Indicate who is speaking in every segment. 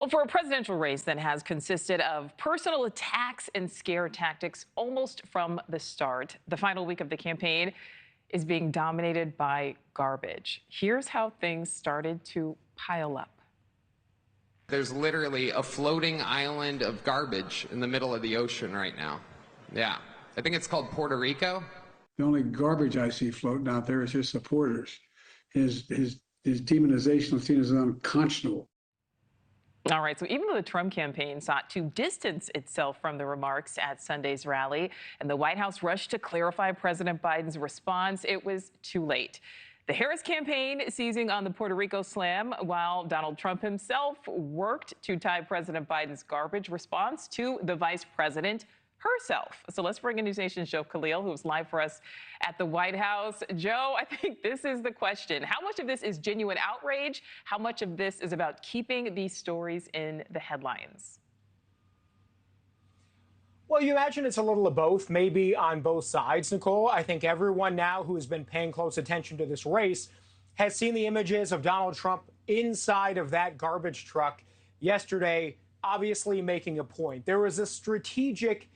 Speaker 1: Well, for a presidential race that has consisted of personal attacks and scare tactics almost from the start, the final week of the campaign is being dominated by garbage. Here's how things started to pile up.
Speaker 2: There's literally a floating island of garbage in the middle of the ocean right now. Yeah, I think it's called Puerto Rico.
Speaker 3: The only garbage I see floating out there is his supporters. His demonization of seen as unconscionable.
Speaker 1: All right, so even though the Trump campaign sought to distance itself from the remarks at Sunday's rally and the White House rushed to clarify President Biden's response, it was too late. The Harris campaign seizing on the Puerto Rico slam, while Donald Trump himself worked to tie President Biden's garbage response to the vice president herself. So let's bring in NewsNation's Joe Connell, who's live for us at the White House. Joe, I think this is the question. How much of this is genuine outrage? How much of this is about keeping these stories in the headlines?
Speaker 4: Well, you imagine it's a little of both, maybe on both sides, Nichole. I think everyone now who has been paying close attention to this race has seen the images of Donald Trump inside of that garbage truck yesterday, obviously making a point. There was a strategic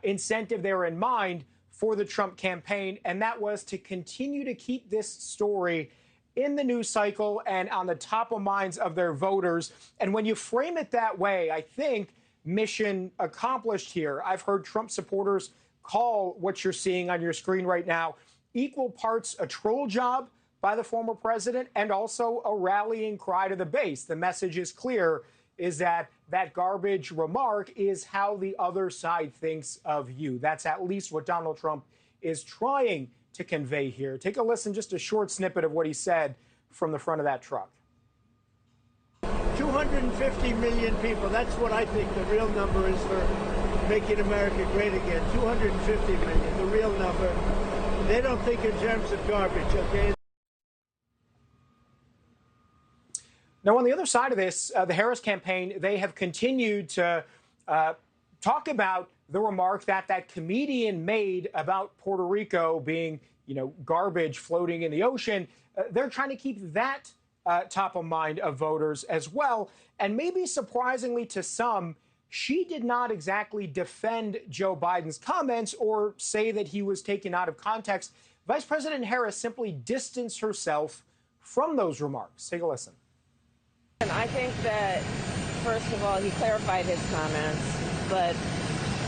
Speaker 4: incentive there in mind for the Trump campaign, and that was to continue to keep this story in the news cycle and on the top of minds of their voters. And when you frame it that way, I think mission accomplished here. I've heard Trump supporters call what you're seeing on your screen right now equal parts a troll job by the former president and also a rallying cry to the base. The message is clear, is that garbage remark is how the other side thinks of you. That's at least what Donald Trump is trying to convey here. Take a listen, just a short snippet of what he said from the front of that truck.
Speaker 5: 250 million people, that's what I think the real number is for making America great again. 250 million, the real number. They don't think in terms of garbage, okay?
Speaker 4: Now, on the other side of this, the Harris campaign, they have continued to talk about the remark that that comedian made about Puerto Rico being, garbage floating in the ocean. They're trying to keep that top of mind of voters as well. And maybe surprisingly to some, she did not exactly defend Joe Biden's comments or say that he was taken out of context. Vice President Harris simply distanced herself from those remarks. Take a listen.
Speaker 6: And I think that, first of all, he clarified his comments, but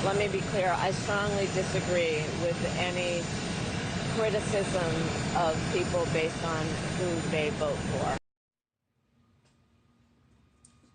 Speaker 6: let me be clear, I strongly disagree with any criticism of people based on who they vote for.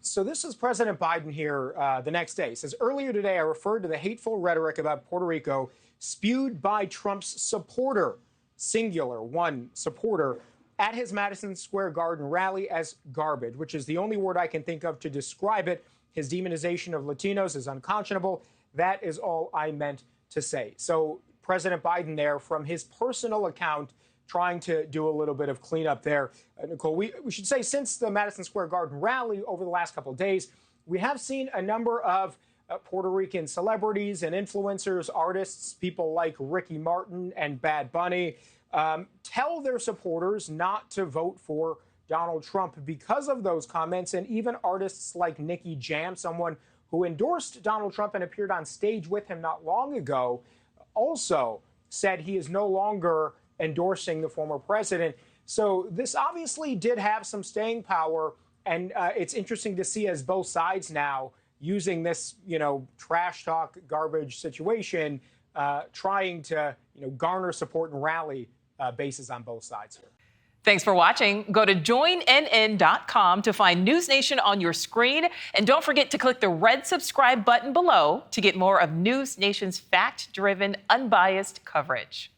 Speaker 4: So this is President Biden here the next day. He says, earlier today, I referred to the hateful rhetoric about Puerto Rico spewed by Trump's supporter, singular, one supporter, at his Madison Square Garden rally as garbage, which is the only word I can think of to describe it. His demonization of Latinos is unconscionable. That is all I meant to say. So President Biden there, from his personal account, trying to do a little bit of cleanup there. Nichole, we should say since the Madison Square Garden rally over the last couple of days, we have seen a number of Puerto Rican celebrities and influencers, artists, people like Ricky Martin and Bad Bunny, tell their supporters not to vote for Donald Trump because of those comments. And even artists like Nicky Jam, someone who endorsed Donald Trump and appeared on stage with him not long ago, also said he is no longer endorsing the former president. So this obviously did have some staying power. And it's interesting to see as both sides now using this, trash talk, garbage situation, trying to, garner support and rally bases on both sides here.
Speaker 1: Thanks for watching. Go to joinnn.com to find NewsNation on your screen. And don't forget to click the red subscribe button below to get more of NewsNation's fact-driven, unbiased coverage.